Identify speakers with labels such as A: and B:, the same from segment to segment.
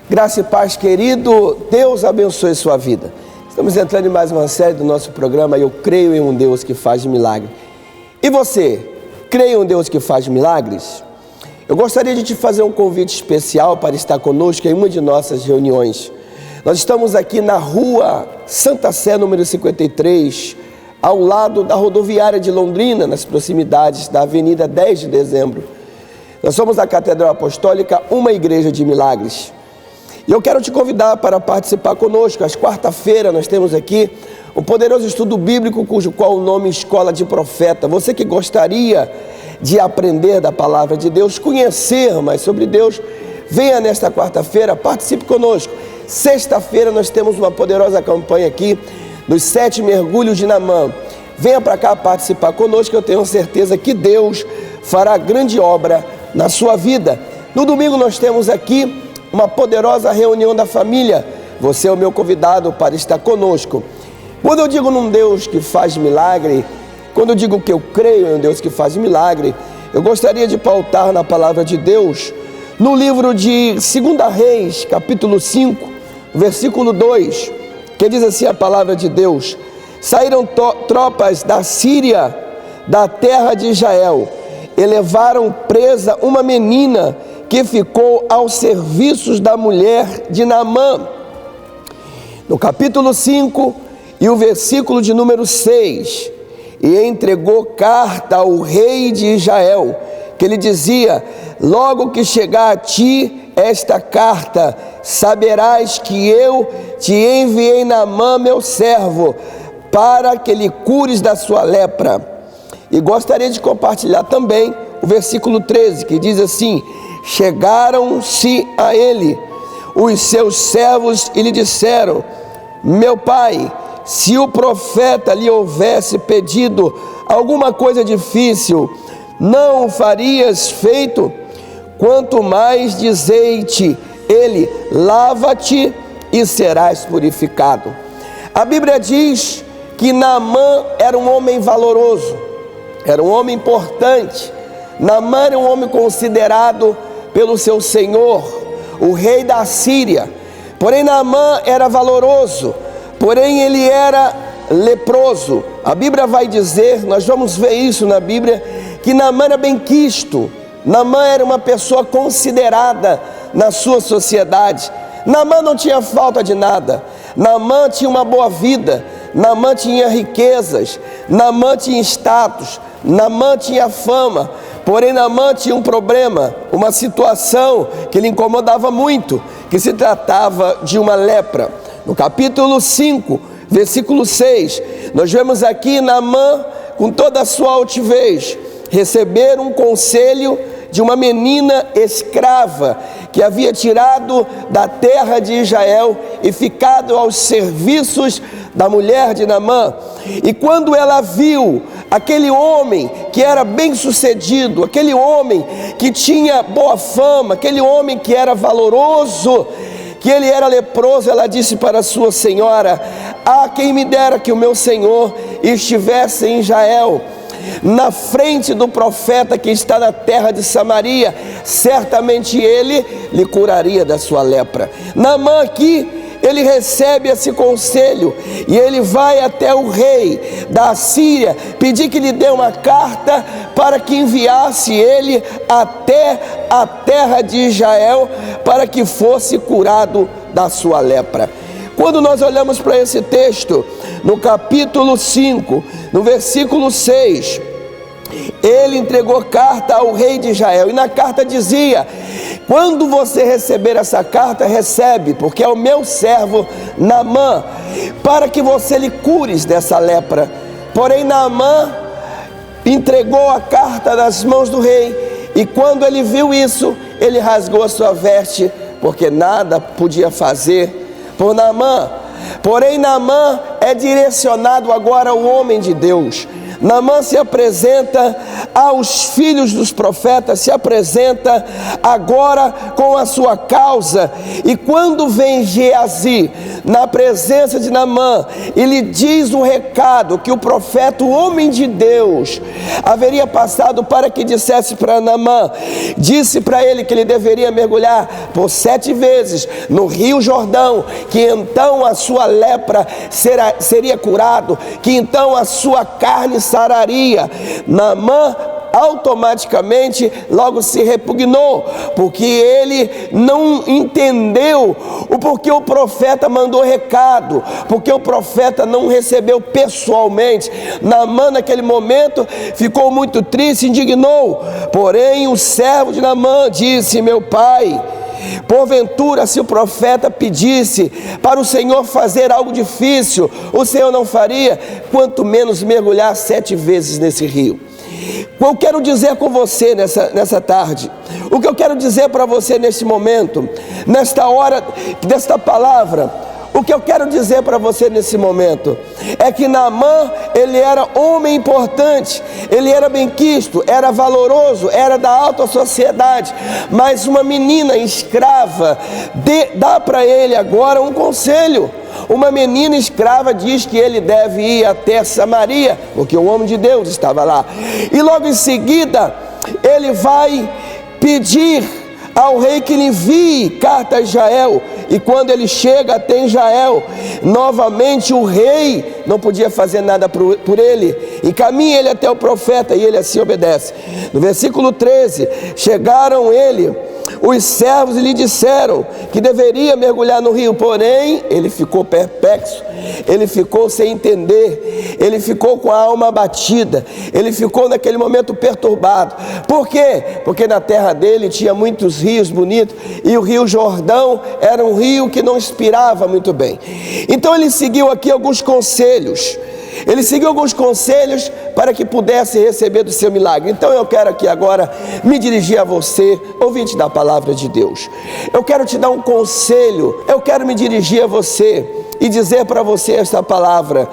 A: Graça e paz, querido. Deus abençoe sua vida. Estamos entrando em mais uma série do nosso programa Eu Creio em um Deus que faz milagre. E você, crê em um Deus que faz milagres? Eu gostaria de te fazer um convite especial para estar conosco em uma de nossas reuniões. Nós estamos aqui na rua Santa Sé, número 53, ao lado da rodoviária de Londrina, nas proximidades da Avenida 10 de Dezembro. Nós somos a Catedral Apostólica, uma igreja de milagres. E eu quero te convidar para participar conosco. Às quarta-feira nós temos aqui um poderoso estudo bíblico, cujo qual o nome Escola de Profeta. Você que gostaria de aprender da palavra de Deus, conhecer mais sobre Deus, venha nesta quarta-feira, participe conosco. Sexta-feira nós temos uma poderosa campanha aqui dos 7 mergulhos de Naamã. Venha para cá participar conosco, eu tenho certeza que Deus fará grande obra na sua vida. No domingo nós temos aqui uma poderosa reunião da família. Você é o meu convidado para estar conosco. Quando eu digo num Deus que faz milagre, quando eu digo que eu creio em um Deus que faz milagre, eu gostaria de pautar na palavra de Deus, no livro de 2 Reis, capítulo 5, versículo 2, que diz assim a palavra de Deus: saíram tropas da Síria, da terra de Israel, e levaram presa uma menina que ficou aos serviços da mulher de Naamã. No capítulo 5 e o versículo de número 6, e entregou carta ao rei de Israel, que lhe dizia: logo que chegar a ti esta carta, saberás que eu te enviei Naamã, meu servo, para que lhe cures da sua lepra. E gostaria de compartilhar também o versículo 13, que diz assim: chegaram-se a ele os seus servos e lhe disseram: meu pai, se o profeta lhe houvesse pedido alguma coisa difícil, não o farias feito? Quanto mais dizei-te ele: lava-te e serás purificado. A Bíblia diz que Naamã era um homem valoroso, era um homem importante. Naamã era um homem considerado pelo seu senhor, o rei da Síria. Porém Naamã era valoroso, porém ele era leproso. A Bíblia vai dizer, nós vamos ver isso na Bíblia, que Naamã era benquisto. Naamã era uma pessoa considerada na sua sociedade. Naamã não tinha falta de nada. Naamã tinha uma boa vida. Naamã tinha riquezas. Naamã tinha status. Naamã tinha fama. Porém Naamã tinha um problema, uma situação que lhe incomodava muito, que se tratava de uma lepra. No capítulo 5, versículo 6, nós vemos aqui Naamã, com toda a sua altivez, receber um conselho de uma menina escrava que havia tirado da terra de Israel e ficado aos serviços da mulher de Naamã. E quando ela viu aquele homem que era bem sucedido, aquele homem que tinha boa fama, aquele homem que era valoroso, que ele era leproso, ela disse para sua senhora: ah, quem me dera que o meu senhor estivesse em Israel, na frente do profeta que está na terra de Samaria, certamente ele lhe curaria da sua lepra. Naamã aqui, ele recebe esse conselho e ele vai até o rei da Síria pedir que lhe dê uma carta para que enviasse ele até a terra de Israel para que fosse curado da sua lepra. Quando nós olhamos para esse texto, no capítulo 5, no versículo 6, ele entregou carta ao rei de Israel, e na carta dizia: quando você receber essa carta, recebe, porque é o meu servo Naamã, para que você lhe cures dessa lepra. Porém Naamã entregou a carta nas mãos do rei, e quando ele viu isso, ele rasgou a sua veste, porque nada podia fazer por Naamã. Porém Naamã é direcionado agora ao homem de Deus. Naamã se apresenta aos filhos dos profetas, se apresenta agora com a sua causa. E quando vem Geazi na presença de Naamã, ele diz um recado que o profeta, o homem de Deus, haveria passado para que dissesse para Naamã. Disse para ele que ele deveria mergulhar por 7 vezes no Rio Jordão, que então a sua lepra seria curado, que então a sua carne sararia. Naamã automaticamente logo se repugnou, porque ele não entendeu o porquê o profeta mandou recado, porque o profeta não recebeu pessoalmente. Naamã naquele momento ficou muito triste, indignou. Porém o servo de Naamã disse: meu pai, porventura, se o profeta pedisse para o Senhor fazer algo difícil, o Senhor não faria? Quanto menos mergulhar 7 vezes nesse rio. O que eu quero dizer com você nessa tarde, o que eu quero dizer para você neste momento, nesta hora desta palavra, o que eu quero dizer para você nesse momento é que Naamã, ele era homem importante, ele era benquisto, era valoroso, era da alta sociedade, mas uma menina escrava dá para ele agora um conselho. Uma menina escrava diz que ele deve ir até Samaria, porque o homem de Deus estava lá. E logo em seguida, ele vai pedir ao rei que lhe envie carta a Israel. E quando ele chega até Israel, novamente o rei não podia fazer nada por ele. Encaminha ele até o profeta e ele assim obedece. No versículo 13, chegaram ele os servos e lhe disseram que deveria mergulhar no rio, porém ele ficou perplexo, ele ficou sem entender, ele ficou com a alma abatida, ele ficou naquele momento perturbado. Por quê? Porque na terra dele tinha muitos rios bonitos e o rio Jordão era um rio que não inspirava muito bem. Então ele seguiu aqui alguns conselhos. Ele seguiu alguns conselhos para que pudesse receber do seu milagre. Então eu quero aqui agora me dirigir a você, ouvinte da palavra de Deus. Eu quero te dar um conselho, eu quero me dirigir a você e dizer para você esta palavra: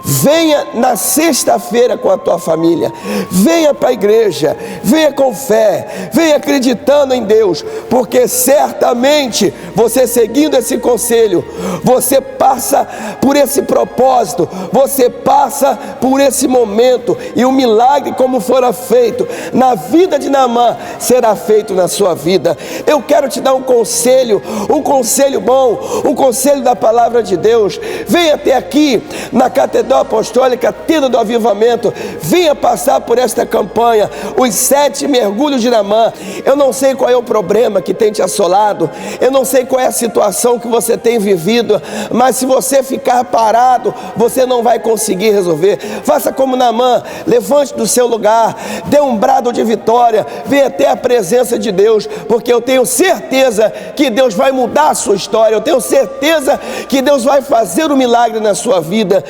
A: venha na sexta-feira com a tua família, venha para a igreja, venha com fé, venha acreditando em Deus, porque certamente você seguindo esse conselho, você passa por esse propósito, você passa por esse momento, e o milagre, como fora feito na vida de Naamã, será feito na sua vida. Eu quero te dar um conselho bom, um conselho da palavra de Deus. Venha até aqui na Catedral Apostólica Tenda do Avivamento, venha passar por esta campanha, os 7 mergulhos de Naamã. Eu não sei qual é o problema que tem te assolado, eu não sei qual é a situação que você tem vivido, mas se você ficar parado, você não vai conseguir resolver. Faça como Naamã, levante do seu lugar, dê um brado de vitória, venha até a presença de Deus, porque eu tenho certeza que Deus vai mudar a sua história, eu tenho certeza que Deus vai fazer um milagre na sua vida.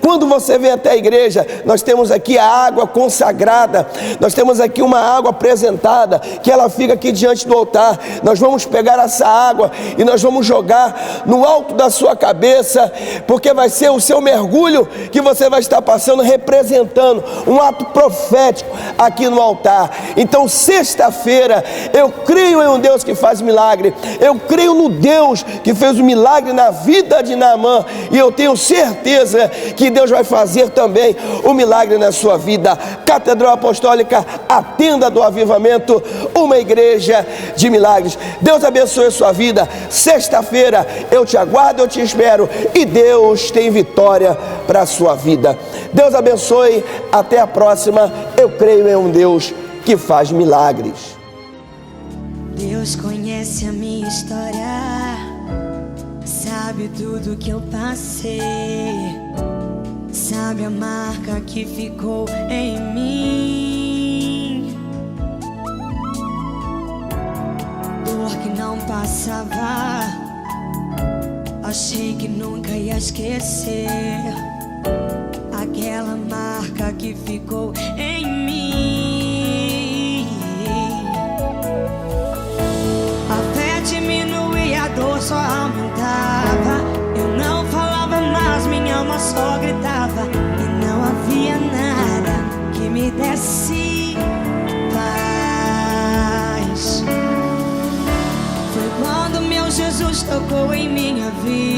A: Quando você vem até a igreja, nós temos aqui a água consagrada, nós temos aqui uma água apresentada, que ela fica aqui diante do altar. Nós vamos pegar essa água e nós vamos jogar no alto da sua cabeça, porque vai ser o seu mergulho que você vai estar passando, representando um ato profético aqui no altar. Então sexta-feira, eu creio em um Deus que faz milagre, eu creio no Deus que fez o milagre na vida de Naamã, e eu tenho certeza que Deus vai fazer também o milagre na sua vida. Catedral Apostólica, a Tenda do Avivamento, uma igreja de milagres. Deus abençoe a sua vida. Sexta-feira eu te aguardo, eu te espero, e Deus tem vitória para a sua vida. Deus abençoe, até a próxima. Eu creio em um Deus que faz milagres.
B: Deus conhece a minha história, sabe tudo que eu passei, sabe a marca que ficou em mim, dor que não passava, achei que nunca ia esquecer, aquela marca que ficou em mim. A fé diminuía, a dor só aumentava, eu não falava mais, minha alma só gritava, e não havia nada vida.